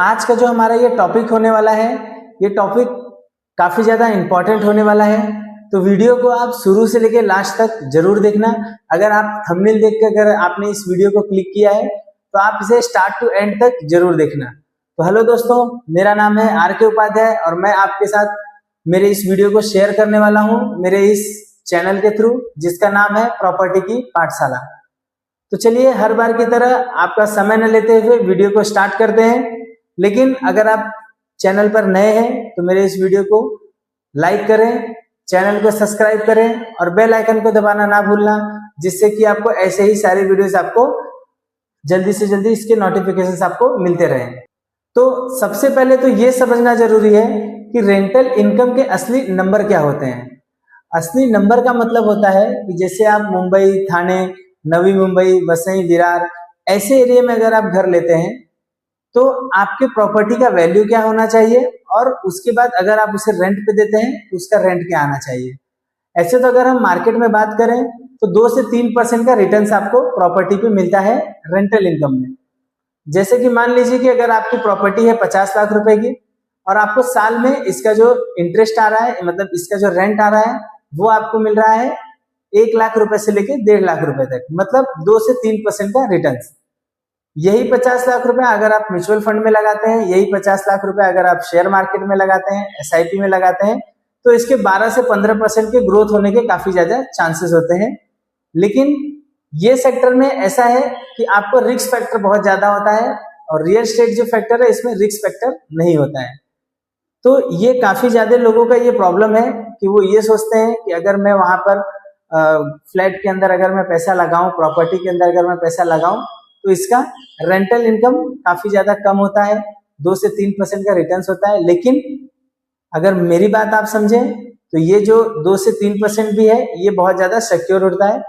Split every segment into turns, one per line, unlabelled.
आज का जो हमारा ये टॉपिक होने वाला है, ये टॉपिक काफी ज्यादा इंपॉर्टेंट होने वाला है। तो वीडियो को आप शुरू से लेकर लास्ट तक जरूर देखना। अगर आप थंबनेल देख कर अगर आपने इस वीडियो को क्लिक किया है तो आप इसे स्टार्ट टू एंड तक जरूर देखना। तो हेलो दोस्तों, मेरा नाम है आर.के. उपाध्याय और मैं आपके साथ मेरे इस वीडियो को शेयर करने वाला हूं मेरे इस चैनल के थ्रू, जिसका नाम है प्रॉपर्टी की पाठशाला। तो चलिए हर बार की तरह आपका समय न लेते हुए वीडियो को स्टार्ट करते हैं। लेकिन अगर आप चैनल पर नए हैं तो मेरे इस वीडियो को लाइक करें, चैनल को सब्सक्राइब करें और बेल आइकन को दबाना ना भूलना, जिससे कि आपको ऐसे ही सारे वीडियोस आपको जल्दी से जल्दी इसके नोटिफिकेशंस आपको मिलते रहें। तो सबसे पहले तो ये समझना जरूरी है कि रेंटल इनकम के असली नंबर क्या होते हैं। असली नंबर का मतलब होता है कि जैसे आप मुंबई, ठाणे, नवी मुंबई, वसई, विरार ऐसे एरिया में अगर आप घर लेते हैं तो आपके प्रॉपर्टी का वैल्यू क्या होना चाहिए और उसके बाद अगर आप उसे रेंट पे देते हैं तो उसका रेंट क्या आना चाहिए। ऐसे तो अगर हम मार्केट में बात करें तो 2 से 3% का रिटर्न्स आपको प्रॉपर्टी पे मिलता है रेंटल इनकम में। जैसे कि मान लीजिए कि अगर आपकी प्रॉपर्टी है 50 लाख रुपए की और आपको साल में इसका जो इंटरेस्ट आ रहा है, मतलब इसका जो रेंट आ रहा है, वो आपको मिल रहा है 1 लाख रुपए से लेके 1.5 लाख रुपए तक, मतलब 2 से 3% का रिटर्न्स। यही 50 लाख रुपए अगर आप म्यूचुअल फंड में लगाते हैं, यही 50 लाख रुपए अगर आप शेयर मार्केट में लगाते हैं, एसआईपी में लगाते हैं, तो इसके 12 से 15% के ग्रोथ होने के काफी ज्यादा चांसेस होते हैं। लेकिन ये सेक्टर में ऐसा है कि आपको रिस्क फैक्टर बहुत ज्यादा होता है और रियल एस्टेट जो फैक्टर है इसमें रिस्क फैक्टर नहीं होता है। तो ये काफी ज्यादा लोगों का ये प्रॉब्लम है कि वो ये सोचते हैं कि अगर मैं वहां पर फ्लैट के अंदर अगर मैं पैसा लगाऊं, प्रॉपर्टी के अंदर अगर मैं पैसा लगाऊं तो इसका रेंटल इनकम काफी ज्यादा कम होता है, 2 से 3% का रिटर्न्स होता है। लेकिन अगर मेरी बात आप समझें तो ये जो 2 से 3% भी है ये बहुत ज्यादा सिक्योर होता है।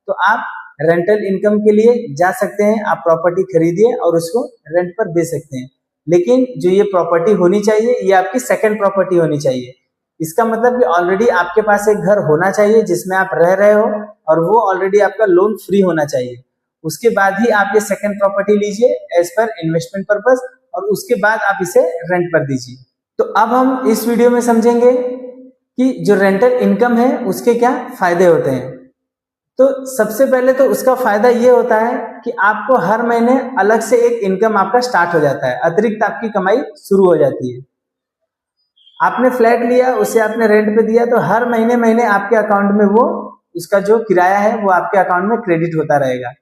तो आप रेंटल इनकम के लिए जा सकते हैं, आप प्रॉपर्टी खरीदिए और उसको रेंट पर दे सकते हैं। लेकिन जो ये प्रॉपर्टी होनी चाहिए ये आपकी सेकंड प्रॉपर्टी होनी चाहिए। इसका मतलब कि ऑलरेडी आपके पास एक घर होना चाहिए जिसमें आप रह रहे हो और वो ऑलरेडी आपका लोन फ्री होना चाहिए। उसके बाद ही आप ये सेकंड प्रॉपर्टी लीजिए एज पर इन्वेस्टमेंट पर्पस और उसके बाद आप इसे रेंट पर दीजिए। तो अब हम इस वीडियो में समझेंगे कि जो रेंटल इनकम है उसके क्या फायदे होते हैं। तो सबसे पहले तो उसका फायदा ये होता है कि आपको हर महीने अलग से एक इनकम आपका स्टार्ट हो जाता है, अतिरिक्त आपकी कमाई शुरू हो जाती है। आपने फ्लैट लिया, उसे आपने रेंट पे दिया, तो हर महीने महीने आपके अकाउंट में वो उसका जो किराया है वो आपके अकाउंट में क्रेडिट होता रहेगा।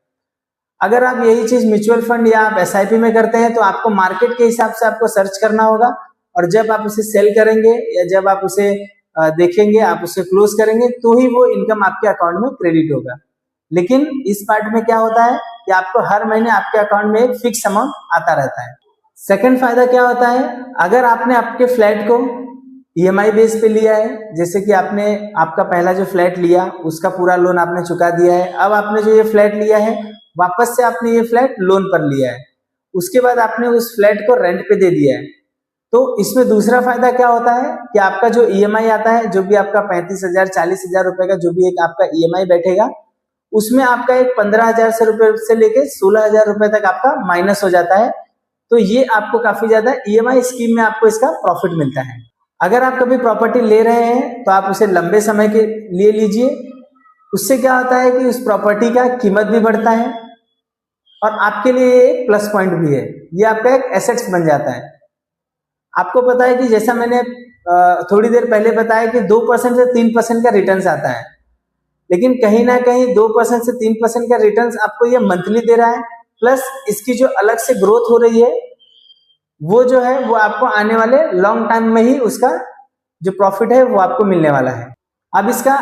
अगर आप यही चीज म्यूचुअल फंड या आप एसआईपी में करते हैं तो आपको मार्केट के हिसाब से आपको सर्च करना होगा और जब आप उसे सेल करेंगे या जब आप उसे देखेंगे, आप उसे क्लोज करेंगे तो ही वो इनकम आपके अकाउंट में क्रेडिट होगा। लेकिन इस पार्ट में क्या होता है कि आपको हर महीने आपके अकाउंट में एक फिक्स अमाउंट आता रहता है। सेकंड फायदा क्या होता है, अगर आपने आपके फ्लैट को ईएमआई बेस पे लिया है, जैसे कि आपने आपका पहला जो फ्लैट लिया उसका पूरा लोन आपने चुका दिया है, अब आपने जो ये फ्लैट लिया है वापस से आपने ये फ्लैट लोन पर लिया है, उसके बाद आपने उस फ्लैट को रेंट पे दे दिया है, तो इसमें दूसरा फायदा क्या होता है कि आपका जो ईएमआई आता है, जो भी आपका 35,000 40,000 रुपए का जो भी एक आपका ईएमआई बैठेगा, उसमें आपका एक 15,000 से रुपए से लेके 16,000 रुपए तक आपका माइनस हो जाता है। तो ये आपको काफी ज्यादा ईएमआई स्कीम में आपको इसका प्रॉफिट मिलता है। अगर आप कभी प्रॉपर्टी ले रहे हैं तो आप उसे लंबे समय के लिए लीजिए, उससे क्या होता है कि उस प्रॉपर्टी का कीमत भी बढ़ता है और आपके लिए एक प्लस पॉइंट भी है, ये आपका एक एसेट्स बन जाता है। आपको पता है कि जैसा मैंने थोड़ी देर पहले बताया कि 2% से 3% का रिटर्न्स आता है, लेकिन कहीं ना कहीं 2% से 3% का रिटर्न्स आपको ये मंथली दे रहा है, प्लस इसकी जो अलग से ग्रोथ हो रही है वो जो है वो आपको आने वाले लॉन्ग टाइम में ही उसका जो प्रॉफिट है वो आपको मिलने वाला है। अब इसका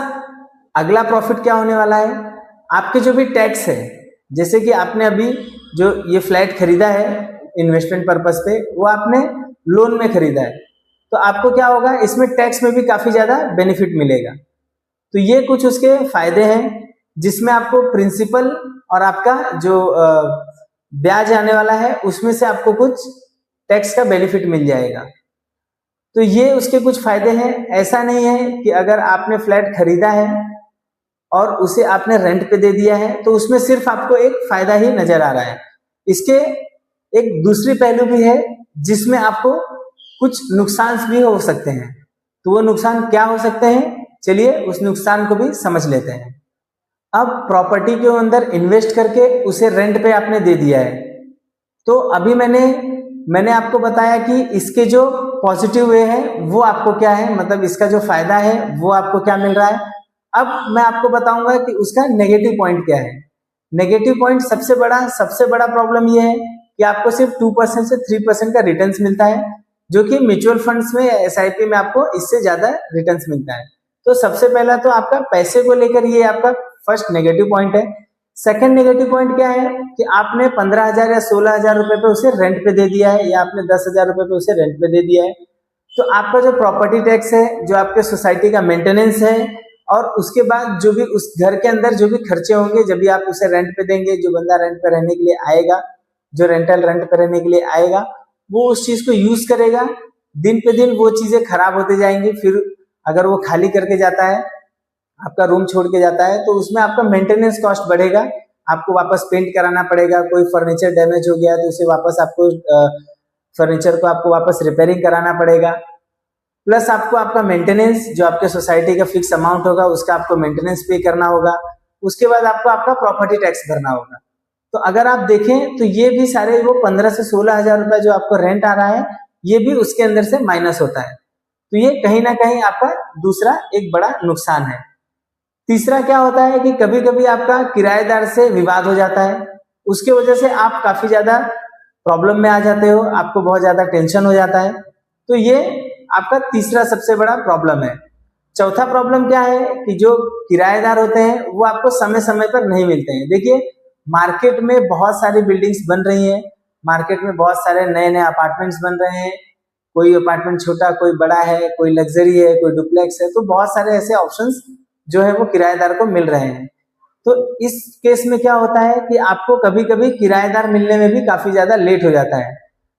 अगला प्रॉफिट क्या होने वाला है, आपके जो भी टैक्स है, जैसे कि आपने अभी जो ये फ्लैट खरीदा है इन्वेस्टमेंट पर्पस पे, वो आपने लोन में खरीदा है, तो आपको क्या होगा, इसमें टैक्स में भी काफी ज्यादा बेनिफिट मिलेगा। तो ये कुछ उसके फायदे हैं जिसमें आपको प्रिंसिपल और आपका जो ब्याज आने वाला है उसमें से आपको कुछ टैक्स का बेनिफिट मिल जाएगा। तो ये उसके कुछ फायदे हैं। ऐसा नहीं है कि अगर आपने फ्लैट खरीदा है और उसे आपने रेंट पे दे दिया है तो उसमें सिर्फ आपको एक फायदा ही नजर आ रहा है। इसके एक दूसरी पहलू भी है जिसमें आपको कुछ नुकसान भी हो सकते हैं। तो वो नुकसान क्या हो सकते हैं, चलिए उस नुकसान को भी समझ लेते हैं। अब प्रॉपर्टी के अंदर इन्वेस्ट करके उसे रेंट पे आपने दे दिया है, तो अभी मैंने आपको बताया कि इसके जो पॉजिटिव वे है वो आपको क्या है, मतलब इसका जो फायदा है वो आपको क्या मिल रहा है। अब मैं आपको बताऊंगा कि उसका नेगेटिव पॉइंट क्या है। नेगेटिव पॉइंट सबसे बड़ा प्रॉब्लम ये है कि आपको सिर्फ 2% से 3% का रिटर्न्स मिलता है, जो कि म्यूचुअल फंड्स में, एसआईपी में आपको इससे ज्यादा रिटर्न्स मिलता है। तो सबसे पहला तो आपका पैसे को लेकर ये आपका फर्स्ट नेगेटिव पॉइंट है। सेकंड नेगेटिव पॉइंट क्या है कि आपने 15,000 या 16,000 रुपए पे उसे रेंट पे दे दिया है, या आपने 10,000 रुपए पे उसे रेंट पे दे दिया है। तो आपका जो प्रॉपर्टी टैक्स है, जो आपके सोसाइटी का मेंटेनेंस है, और उसके बाद जो भी उस घर के अंदर जो भी खर्चे होंगे, जब भी आप उसे रेंट पे देंगे, जो बंदा रेंट पे रहने के लिए आएगा, जो रेंट पे रहने के लिए आएगा, वो उस चीज को यूज करेगा। दिन पे दिन वो चीजें खराब होते जाएंगी। फिर अगर वो खाली करके जाता है, आपका रूम छोड़ के जाता है, तो उसमें आपका मेंटेनेंस कॉस्ट बढ़ेगा। आपको वापस पेंट कराना पड़ेगा। कोई फर्नीचर डैमेज हो गया तो उसे वापस आपको फर्नीचर को आपको वापस रिपेयरिंग कराना पड़ेगा। प्लस आपको आपका मेंटेनेंस, जो आपके सोसाइटी का फिक्स अमाउंट होगा, उसका आपको मेंटेनेंस पे करना होगा। उसके बाद आपको आपका प्रॉपर्टी टैक्स भरना होगा। तो अगर आप देखें तो ये भी सारे वो 15 से 16,000 रुपए जो आपको रेंट आ रहा है, ये भी उसके अंदर से माइनस होता है। तो ये कहीं ना कहीं आपका दूसरा एक बड़ा नुकसान है। तीसरा क्या होता है कि कभी कभी आपका किराएदार से विवाद हो जाता है, उसके वजह से आप काफी ज्यादा प्रॉब्लम में आ जाते हो, आपको बहुत ज्यादा टेंशन हो जाता है। तो ये आपका तीसरा सबसे बड़ा प्रॉब्लम है। चौथा प्रॉब्लम क्या है कि जो किराएदार होते हैं वो आपको समय समय पर नहीं मिलते हैं। देखिए, मार्केट में बहुत सारी बिल्डिंग्स बन रही हैं, मार्केट में बहुत सारे नए नए अपार्टमेंट्स बन रहे हैं। कोई अपार्टमेंट छोटा, कोई बड़ा है, कोई लग्जरी है, कोई डुप्लेक्स है। तो बहुत सारे ऐसे ऑप्शंस जो है वो किराएदार को मिल रहे हैं। तो इस केस में क्या होता है कि आपको कभी कभी किराएदार मिलने में भी काफी ज्यादा लेट हो जाता है।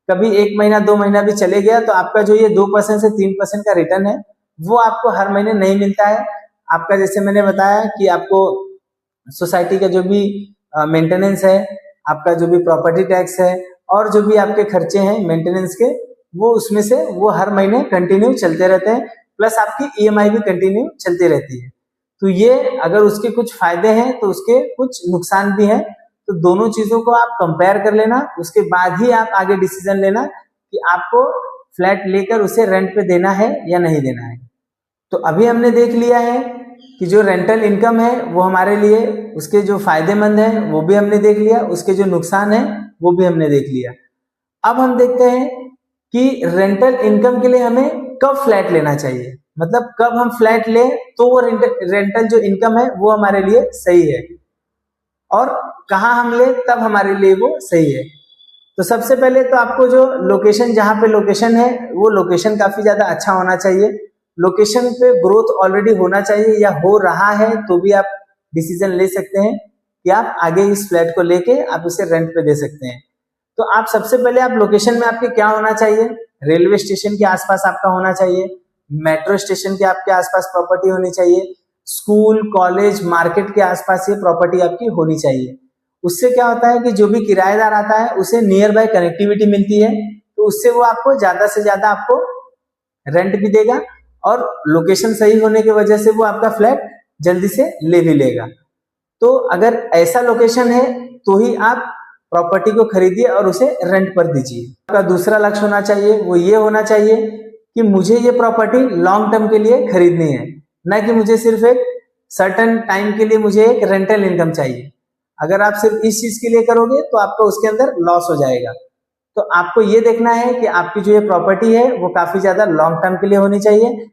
कभी 1 महीना 2 महीना भी चले गया तो आपका जो ये 2% से 3% का रिटर्न है वो आपको हर महीने नहीं मिलता है। आपका जैसे मैंने बताया कि आपको सोसाइटी का जो भी मेंटेनेंस है, आपका जो भी प्रॉपर्टी टैक्स है, और जो भी आपके खर्चे हैं मेंटेनेंस के, वो उसमें से वो हर महीने कंटिन्यू चलते रहते हैं। प्लस आपकी ईएमआई भी कंटिन्यू चलती रहती है। तो ये अगर उसके कुछ फायदे हैं तो उसके कुछ नुकसान भी हैं। तो दोनों चीजों को आप कंपेयर कर लेना, उसके बाद ही आप आगे डिसीजन लेना कि आपको फ्लैट लेकर उसे रेंट पे देना है या नहीं देना है। तो अभी हमने देख लिया है कि जो रेंटल इनकम है वो हमारे लिए, उसके जो फायदेमंद है वो भी हमने देख लिया, उसके जो नुकसान है वो भी हमने देख लिया। अब हम देखते हैं कि रेंटल इनकम के लिए हमें कब फ्लैट लेना चाहिए, मतलब कब हम फ्लैट लें तो वो रेंटल जो इनकम है वो हमारे लिए सही है, और कहाँ हम ले तब हमारे लिए वो सही है। तो सबसे पहले तो आपको जो लोकेशन, जहाँ पे लोकेशन है वो लोकेशन काफी ज्यादा अच्छा होना चाहिए। लोकेशन पे ग्रोथ ऑलरेडी होना चाहिए या हो रहा है तो भी आप डिसीजन ले सकते हैं कि आप आगे इस फ्लैट को लेके आप उसे रेंट पे दे सकते हैं। तो आप सबसे पहले आप लोकेशन में आपके क्या होना चाहिए, रेलवे स्टेशन के आसपास आपका होना चाहिए, मेट्रो स्टेशन के आपके आसपास प्रॉपर्टी होनी चाहिए, स्कूल कॉलेज मार्केट के आसपास ये प्रॉपर्टी आपकी होनी चाहिए। उससे क्या होता है कि जो भी किराएदार आता है उसे नियर बाय कनेक्टिविटी मिलती है, तो उससे वो आपको ज्यादा से ज्यादा आपको रेंट भी देगा, और लोकेशन सही होने की वजह से वो आपका फ्लैट जल्दी से ले भी लेगा। तो अगर ऐसा लोकेशन है तो ही आप प्रॉपर्टी को खरीदिए और उसे रेंट पर दीजिए। आपका दूसरा लक्ष्य होना चाहिए, वो ये होना चाहिए कि मुझे ये प्रॉपर्टी लॉन्ग टर्म के लिए खरीदनी है, न कि मुझे सिर्फ एक सर्टेन टाइम के लिए मुझे एक रेंटल इनकम चाहिए। अगर आप सिर्फ इस चीज के लिए करोगे तो आपका उसके अंदर लॉस हो जाएगा। तो आपको ये देखना है कि आपकी जो ये प्रॉपर्टी है वो काफी ज्यादा लॉन्ग टर्म के लिए होनी चाहिए।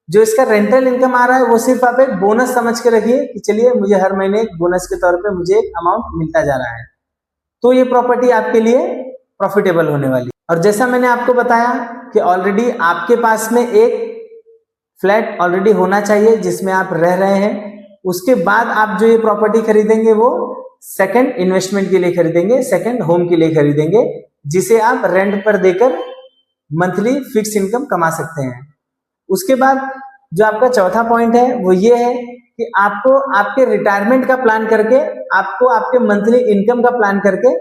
जो इसका रेंटल इनकम आ रहा है वो सिर्फ आप एक बोनस समझ के रखिए कि चलिए मुझे हर महीने एक बोनस के तौर पे मुझे एक अमाउंट मिलता जा रहा है, तो ये प्रॉपर्टी आपके लिए प्रॉफिटेबल होने वाली। और जैसा मैंने आपको बताया कि ऑलरेडी आपके पास में एक फ्लैट ऑलरेडी होना चाहिए जिसमें आप रह रहे हैं। उसके बाद आप जो ये प्रॉपर्टी खरीदेंगे वो सेकंड इन्वेस्टमेंट के लिए खरीदेंगे, सेकंड होम के लिए खरीदेंगे, जिसे आप रेंट पर देकर मंथली फिक्स इनकम कमा सकते हैं। उसके बाद जो आपका चौथा पॉइंट है वो ये है कि आपको आपके रिटायरमेंट का प्लान करके, आपको आपके मंथली इनकम का प्लान करके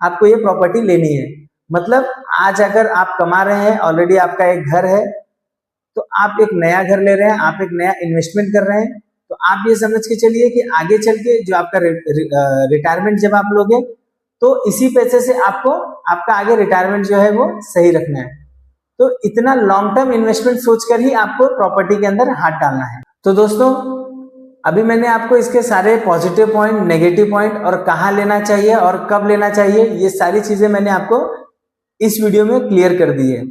आपको ये प्रॉपर्टी लेनी है। मतलब आज अगर आप कमा रहे हैं, ऑलरेडी आपका एक घर है, तो आप एक नया घर ले रहे हैं, आप एक नया इन्वेस्टमेंट कर रहे हैं, तो आप ये समझ के चलिए कि आगे चल के जो आपका रिटायरमेंट जब आप लोगे, तो इसी पैसे से आपको आपका आगे रिटायरमेंट जो है वो सही रखना है। तो इतना लॉन्ग टर्म इन्वेस्टमेंट सोचकर ही आपको प्रॉपर्टी के अंदर हाथ डालना है। तो दोस्तों, अभी मैंने आपको इसके सारे पॉजिटिव पॉइंट, नेगेटिव पॉइंट और कहाँ लेना चाहिए और कब लेना चाहिए, ये सारी चीजें मैंने आपको इस वीडियो में क्लियर कर दी है।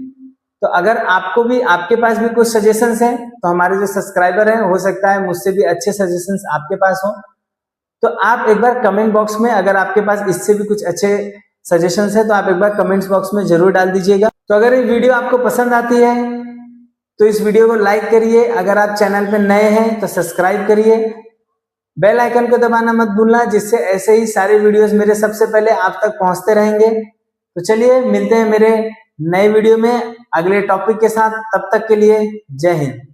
तो अगर आपको भी, आपके पास भी कुछ सजेशंस हैं, तो हमारे जो सब्सक्राइबर हैं, हो सकता है मुझसे भी अच्छे सजेशंस आपके पास हो, तो आप एक बार कमेंट बॉक्स में, अगर आपके पास इससे भी कुछ अच्छे सजेशंस है, तो आप एक बार कमेंट्स बॉक्स में जरूर डाल दीजिएगा। तो अगर ये वीडियो आपको पसंद आती है तो इस वीडियो को लाइक करिए, अगर आप चैनल पे नए हैं तो सब्सक्राइब करिए, बेल आइकन को दबाना मत भूलना, जिससे ऐसे ही सारे वीडियोस मेरे सबसे पहले आप तक पहुंचते रहेंगे। तो चलिए मिलते हैं मेरे नए वीडियो में अगले टॉपिक के साथ, तब तक के लिए जय हिंद।